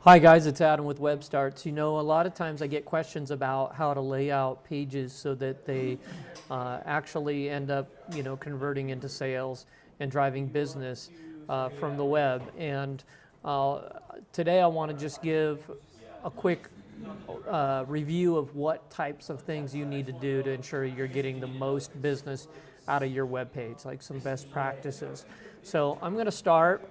Hi guys, it's Adam with WebStarts. You know, a lot of times I get questions about how to lay out pages so that they actually end up, converting into sales and driving business from the web. And today I want to just give a quick review of what types of things you need to do to ensure you're getting the most business out of your web page, like some best practices. So I'm going to start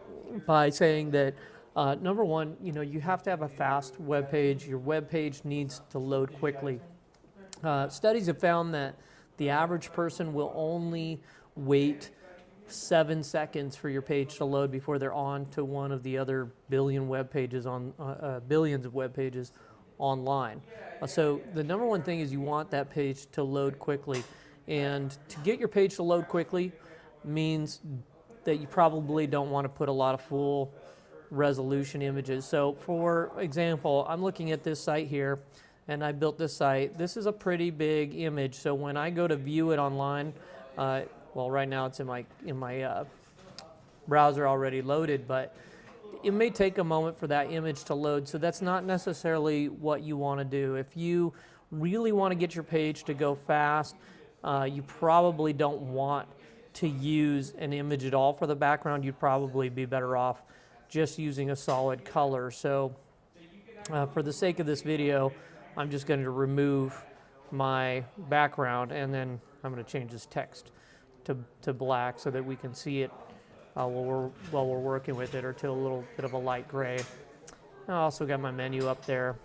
by saying that number one, you have to have a fast web page. Your web page needs to load quickly. Studies have found that the average person will only wait 7 seconds for your page to load before they're on to one of the other billions of web pages online. So the number one thing is you want that page to load quickly. And to get your page to load quickly means that you probably don't want to put a lot of full resolution images. So for example, I'm looking at this site here and I built this site. This is a pretty big image. So when I go to view it online, well, right now it's in my browser already loaded, but it may take a moment for that image to load. So that's not necessarily what you want to do. If you really want to get your page to go fast, you probably don't want to use an image at all for the background. You'd probably be better off just using a solid color. So for the sake of this video, I'm just going to remove my background, and then I'm going to change this text to black so that we can see it while we're working with it, or to a little bit of a light gray. I also got my menu up there.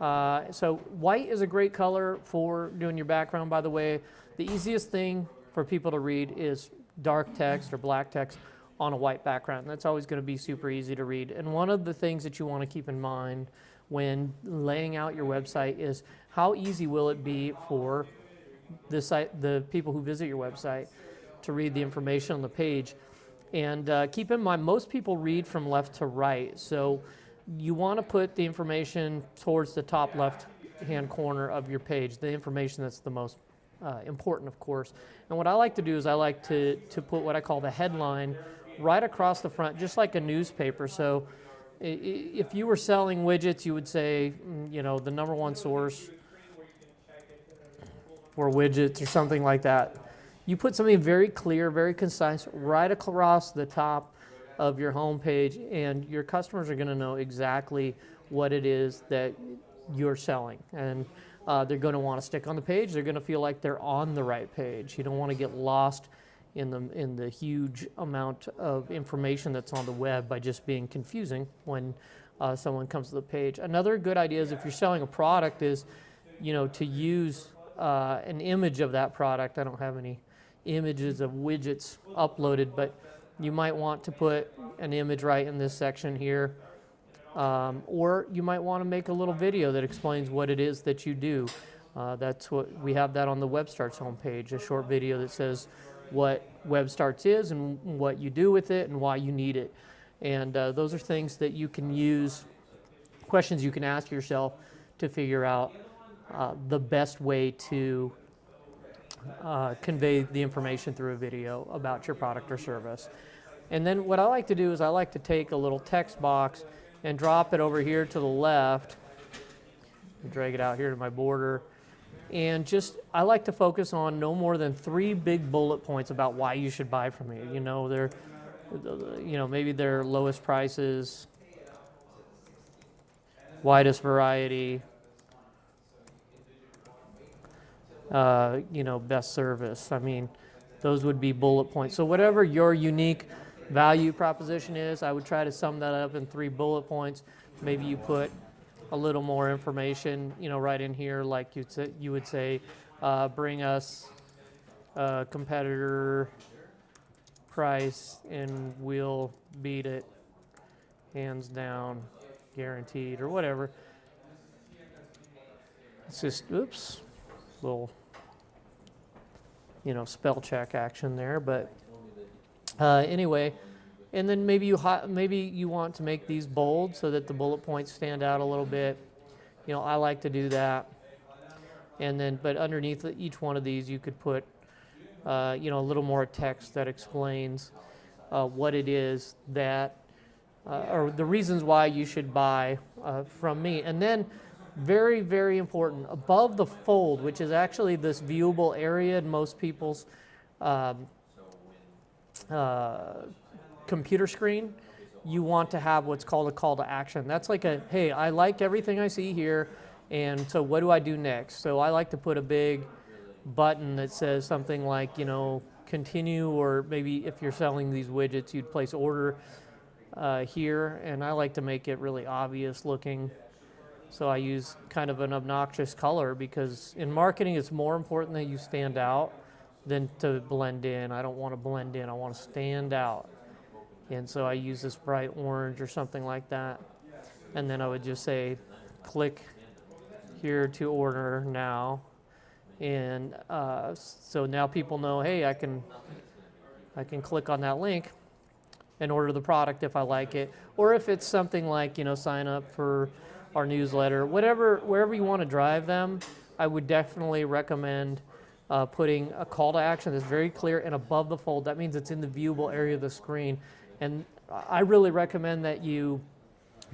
So white is a great color for doing your background, by the way. The easiest thing for people to read is dark text or black text on a white background. That's always going to be super easy to read. And one of the things that you want to keep in mind when laying out your website is how easy will it be for the people who visit your website to read the information on the page. And keep in mind, most people read from left to right. So you want to put the information towards the top left-hand corner of your page, the information that's the most important, of course. And what I like to do is I like to put what I call the headline right across the front, just like a newspaper. So if you were selling widgets, you would say, the number one source for widgets or something like that. You put something very clear, very concise, right across the top of your home page, and your customers are going to know exactly what it is that you're selling. And they're going to want to stick on the page. They're going to feel like they're on the right page. You don't want to get lost in the huge amount of information that's on the web by just being confusing when someone comes to the page. Another good idea is, if you're selling a product, is to use an image of that product. I don't have any images of widgets uploaded, but you might want to put an image right in this section here. Or you might want to make a little video that explains what it is that you do. That's what we have that on the WebStarts homepage, a short video that says what WebStarts is and what you do with it and why you need it. And those are things that you can use, questions you can ask yourself to figure out the best way to convey the information through a video about your product or service. And then what I like to do is I like to take a little text box and drop it over here to the left, drag it out here to my border, and I like to focus on no more than 3 big bullet points about why you should buy from me. Maybe their lowest prices, widest variety, best service. I mean, those would be bullet points. So whatever your unique value proposition is, I would try to sum that up in 3 bullet points. Maybe you put a little more information, right in here, like you would say, bring us a competitor price and we'll beat it, hands down, guaranteed, or whatever. It's just, oops, little, spell check action there, but anyway. And then maybe you want to make these bold so that the bullet points stand out a little bit. I like to do that. And then, but underneath each one of these, you could put, a little more text that explains what it is that or the reasons why you should buy from me. And then, very, very important, above the fold, which is actually this viewable area in most people's computer screen, you want to have what's called a call to action. That's like a, hey, I like everything I see here, and so what do I do next? So I like to put a big button that says something like, you know, continue, or maybe if you're selling these widgets, you'd place order here, and I like to make it really obvious looking. So I use kind of an obnoxious color, because in marketing it's more important that you stand out than to blend in. I don't want to blend in, I want to stand out. And so I use this bright orange or something like that. And then I would just say, click here to order now. And so now people know, hey, I can click on that link and order the product if I like it. Or if it's something like, you know, sign up for our newsletter, wherever you want to drive them, I would definitely recommend putting a call to action that's very clear and above the fold. That means it's in the viewable area of the screen. And I really recommend that you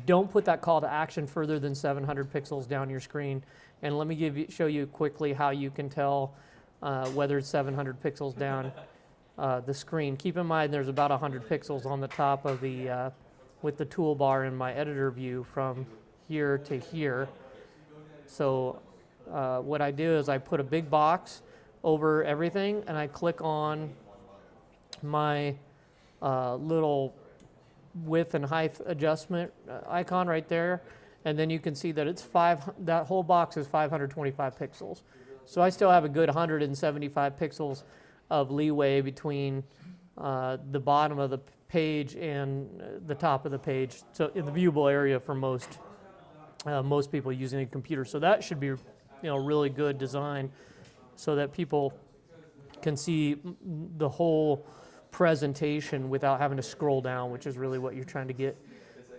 don't put that call to action further than 700 pixels down your screen. And let me show you quickly how you can tell whether it's 700 pixels down the screen. Keep in mind there's about 100 pixels on the top of the, with the toolbar in my editor view from here to here. So what I do is I put a big box over everything, and I click on my little width and height adjustment icon right there, and then you can see that it's that whole box is 525 pixels. So I still have a good 175 pixels of leeway between the bottom of the page and the top of the page, so in the viewable area for most people using a computer. So that should be, you know, really good design, so that people can see the whole presentation without having to scroll down, which is really what you're trying to get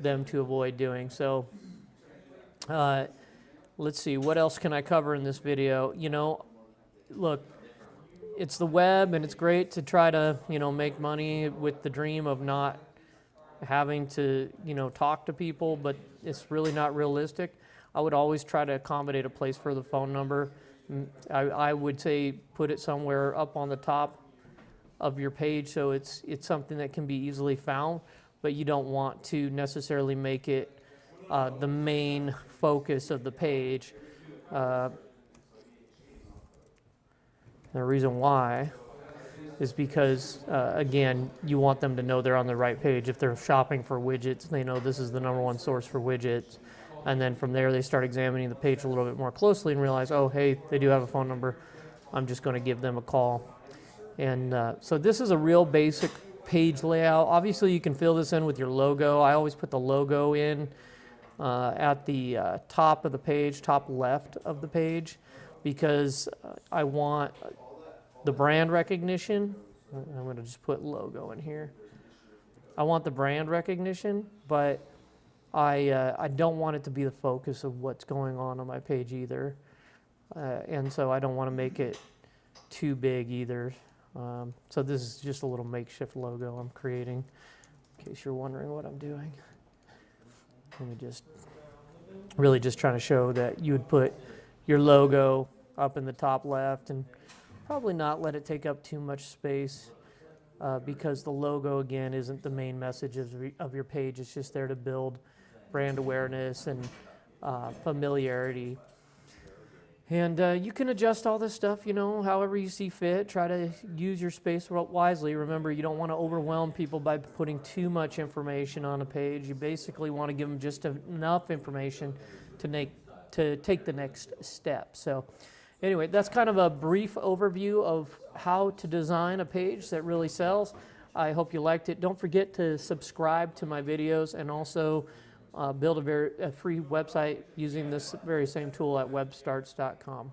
them to avoid doing. So let's see, what else can I cover in this video? You know, look, it's the web, and it's great to try to, you know, make money with the dream of not having to, you know, talk to people, but it's really not realistic. I would always try to accommodate a place for the phone number. I would say put it somewhere up on the top of your page, so it's something that can be easily found, but you don't want to necessarily make it the main focus of the page. The reason why is because, again, you want them to know they're on the right page. If they're shopping for widgets, they know this is the #1 source for widgets. And then from there, they start examining the page a little bit more closely and realize, oh, hey, they do have a phone number. I'm just going to give them a call. And so this is a real basic page layout. Obviously, you can fill this in with your logo. I always put the logo in at the top of the page, top left of the page, because I want the brand recognition. I'm going to just put logo in here. I want the brand recognition, but I don't want it to be the focus of what's going on my page either. And so I don't want to make it too big either. So this is just a little makeshift logo I'm creating, in case you're wondering what I'm doing. Let me just, really just trying to show that you would put your logo up in the top left, and probably not let it take up too much space, because the logo, again, isn't the main message of your page. It's just there to build brand awareness and familiarity. And you can adjust all this stuff, you know, however you see fit. Try to use your space wisely. Remember, you don't want to overwhelm people by putting too much information on a page. You basically want to give them just enough information to take the next step. So anyway, that's kind of a brief overview of how to design a page that really sells. I hope you liked it. Don't forget to subscribe to my videos, and also build a free website using this very same tool at WebStarts.com.